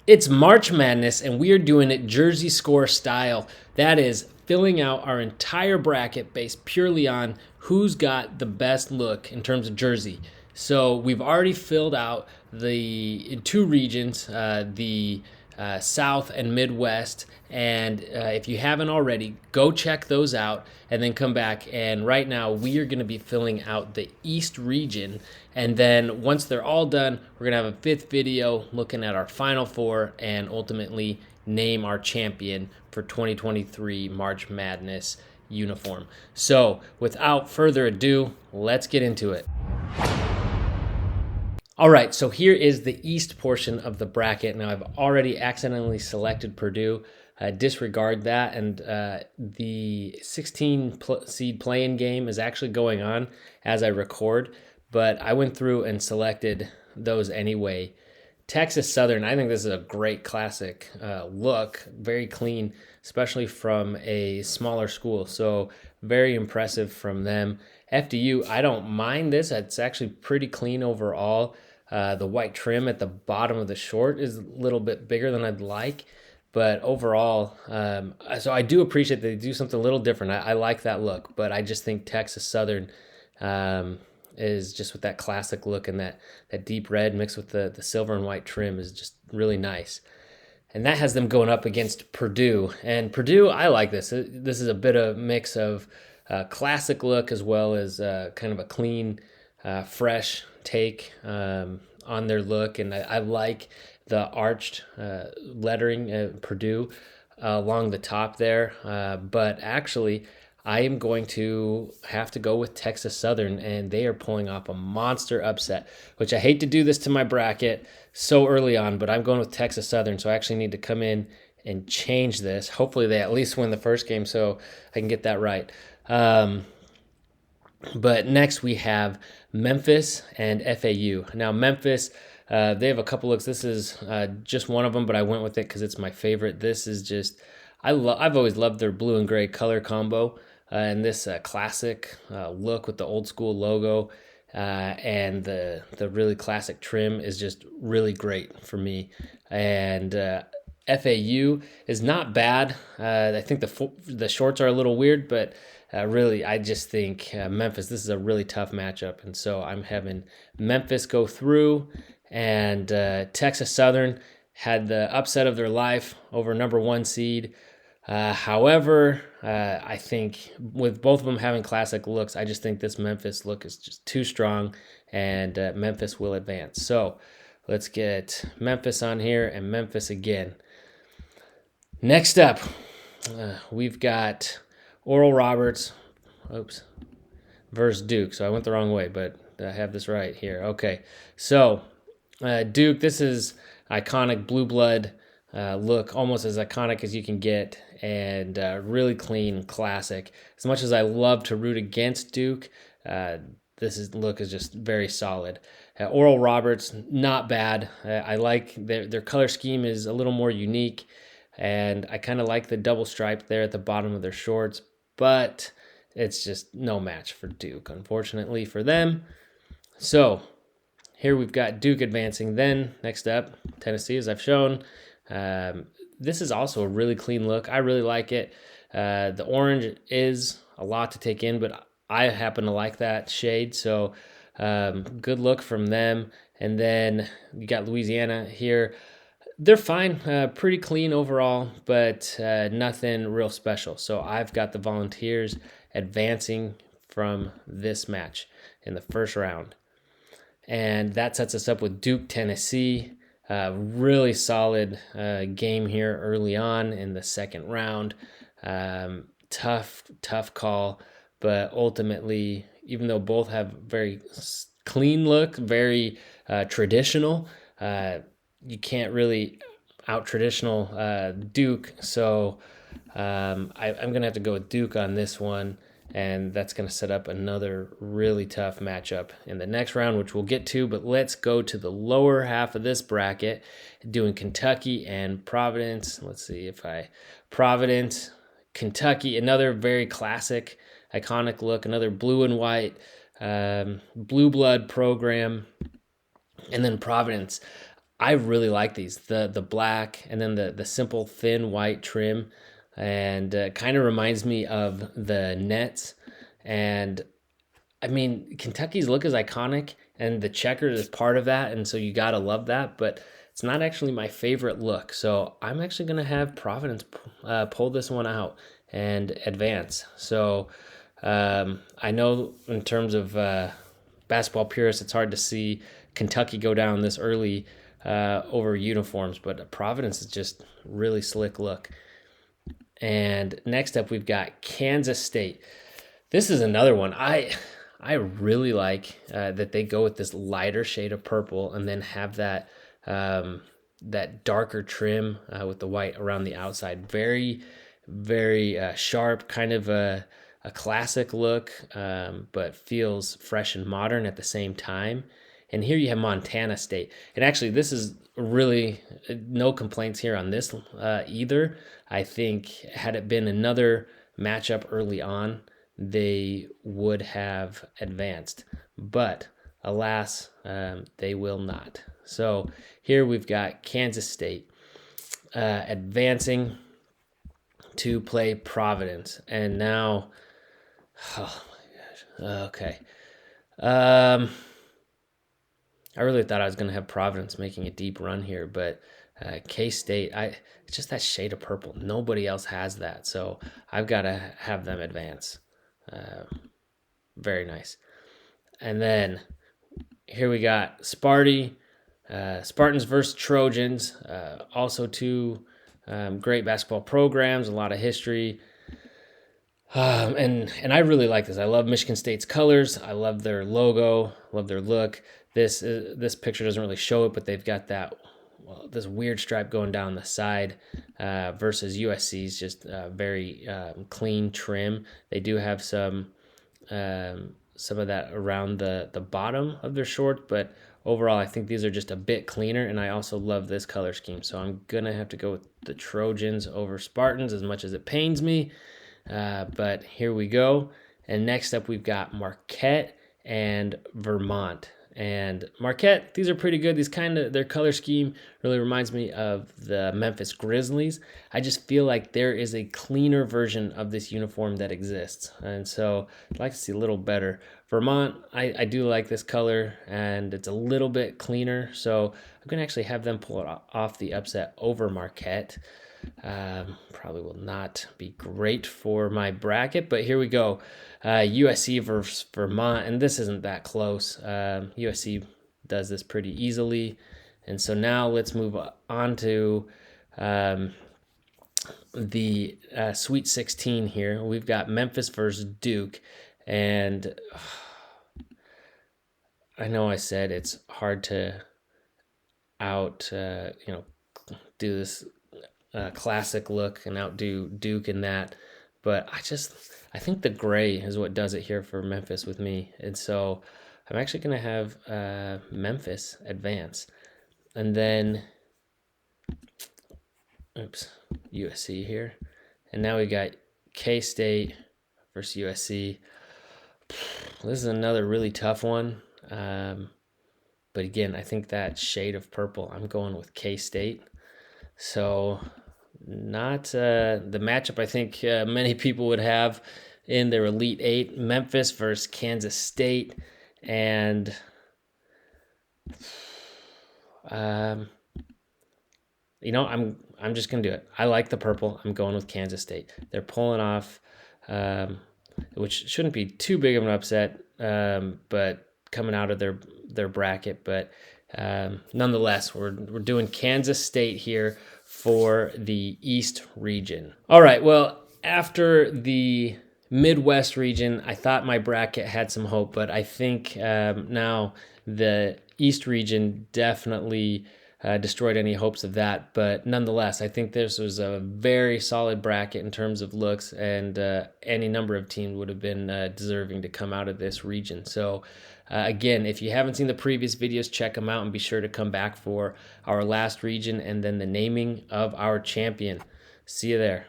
It's March Madness, and we are doing it Jersey Score style. That is filling out our entire bracket based purely on who's got the best look in terms of jersey. So we've already filled out the in two regions, the South and Midwest. And if you haven't already, go check those out and then come back. And right now, we are going to be filling out the East region. And then once they're all done, we're going to have a fifth video looking at our Final Four and ultimately name our champion for 2023 March Madness uniform. So without further ado, let's get into it. All right, so here is the East portion of the bracket. Now, I've already accidentally selected Purdue. Disregard that, and the 16 seed play-in game is actually going on as I record, but I went through and selected those anyway. Texas Southern, I think this is a great classic look, very clean, especially from a smaller school, so very impressive from them. FDU, I don't mind this. It's actually pretty clean overall. The white trim at the bottom of the short is a little bit bigger than I'd like, but overall, so I do appreciate that they do something a little different. I like that look, but I just think Texas Southern is just with that classic look, and that deep red mixed with the silver and white trim is just really nice. And that has them going up against Purdue. And Purdue, I like this. This is a bit of mix of classic look as well as kind of a clean, fresh take on their look. And I like the arched lettering at Purdue along the top there. But actually, I am going to have to go with Texas Southern, and they are pulling off a monster upset, which I hate to do this to my bracket so early on, but I'm going with Texas Southern, so I actually need to come in and change this. Hopefully they at least win the first game so I can get that right. But next we have Memphis and FAU. Now Memphis, they have a couple looks. This is just one of them, but I went with it because it's my favorite. This is just, I've always loved their blue and gray color combo. And this classic look with the old school logo and the really classic trim is just really great for me. And FAU is not bad. I think the shorts are a little weird, but really, I just think Memphis, this is a really tough matchup. And so I'm having Memphis go through, and Texas Southern had the upset of their life over number one seed. However, I think with both of them having classic looks, I just think this Memphis look is just too strong, and Memphis will advance. So let's get Memphis on here and Memphis again. Next up, we've got Oral Roberts, versus Duke. So I went the wrong way, but I have this right here. Okay, so Duke, this is iconic blue blood look, almost as iconic as you can get, and really clean, classic. As much as I love to root against Duke, look is just very solid. Oral Roberts, not bad. I like their color scheme is a little more unique, and I kind of like the double stripe there at the bottom of their shorts, but it's just no match for Duke, unfortunately for them. So here we've got Duke advancing. Then next up, Tennessee, as I've shown. This is also a really clean look. I really like it. The orange is a lot to take in, but I happen to like that shade. So good look from them. And then you got Louisiana here. They're fine, pretty clean overall, but nothing real special. So I've got the Volunteers advancing from this match in the first round. And that sets us up with Duke, Tennessee. Really solid game here early on in the second round. Tough call, but ultimately, even though both have very clean look, very traditional, you can't really out-traditional Duke, so I'm going to have to go with Duke on this one, and that's going to set up another really tough matchup in the next round, which we'll get to, but let's go to the lower half of this bracket, doing Kentucky and Providence. Let's see Providence, Kentucky, another very classic, iconic look, another blue and white, blue blood program, and then Providence. I really like these. The black and then the simple thin white trim, and kind of reminds me of the Nets. And I mean, Kentucky's look is iconic, and the checkers is part of that, and so you gotta love that. But it's not actually my favorite look, so I'm actually gonna have Providence pull this one out and advance. So I know in terms of basketball purists, it's hard to see Kentucky go down this early over uniforms, but Providence is just really slick look. And next up, we've got Kansas State. This is another one. I really like that they go with this lighter shade of purple and then have that darker trim with the white around the outside. Very, very sharp, kind of a classic look, but feels fresh and modern at the same time. And here you have Montana State. And actually, this is really no complaints here on this either. I think had it been another matchup early on, they would have advanced. But alas, they will not. So here we've got Kansas State advancing to play Providence. And now, oh my gosh, okay. I really thought I was going to have Providence making a deep run here, but K-State, it's just that shade of purple. Nobody else has that, so I've got to have them advance. Very nice. And then here we got Spartans versus Trojans. Also two great basketball programs, a lot of history. And I really like this. I love Michigan State's colors. I love their logo. Love their look. This picture doesn't really show it, but they've got this weird stripe going down the side versus USC's just very clean trim. They do have some of that around the bottom of their shorts, but overall I think these are just a bit cleaner, and I also love this color scheme. So I'm gonna have to go with the Trojans over Spartans, as much as it pains me. But here we go. And next up we've got Marquette and Vermont. And Marquette, these are pretty good. Their color scheme really reminds me of the Memphis Grizzlies. I just feel like there is a cleaner version of this uniform that exists. And so I'd like to see a little better. Vermont, I do like this color, and it's a little bit cleaner. So I'm going to actually have them pull it off the upset over Marquette. Probably will not be great for my bracket, but here we go. USC versus Vermont, and this isn't that close. USC does this pretty easily. And so now let's move on to the Sweet 16 here. We've got Memphis versus Duke, and I know I said it's hard to do this classic look and outdo Duke in that, but I think the gray is what does it here for Memphis with me. And so I'm actually going to have Memphis advance. And then, USC here. And now we got K-State versus USC. This is another really tough one. But again, I think that shade of purple, I'm going with K-State. So not the matchup I think many people would have in their Elite Eight. Memphis versus Kansas State. And I'm just gonna do it. I like the purple. I'm going with Kansas State. They're pulling off, which shouldn't be too big of an upset, but coming out of their bracket. But nonetheless, we're doing Kansas State here for the East region. All right. Well, after the Midwest region, I thought my bracket had some hope, but I think now the East region definitely destroyed any hopes of that. But nonetheless, I think this was a very solid bracket in terms of looks, and any number of teams would have been deserving to come out of this region. So again, if you haven't seen the previous videos, check them out and be sure to come back for our last region and then the naming of our champion. See you there.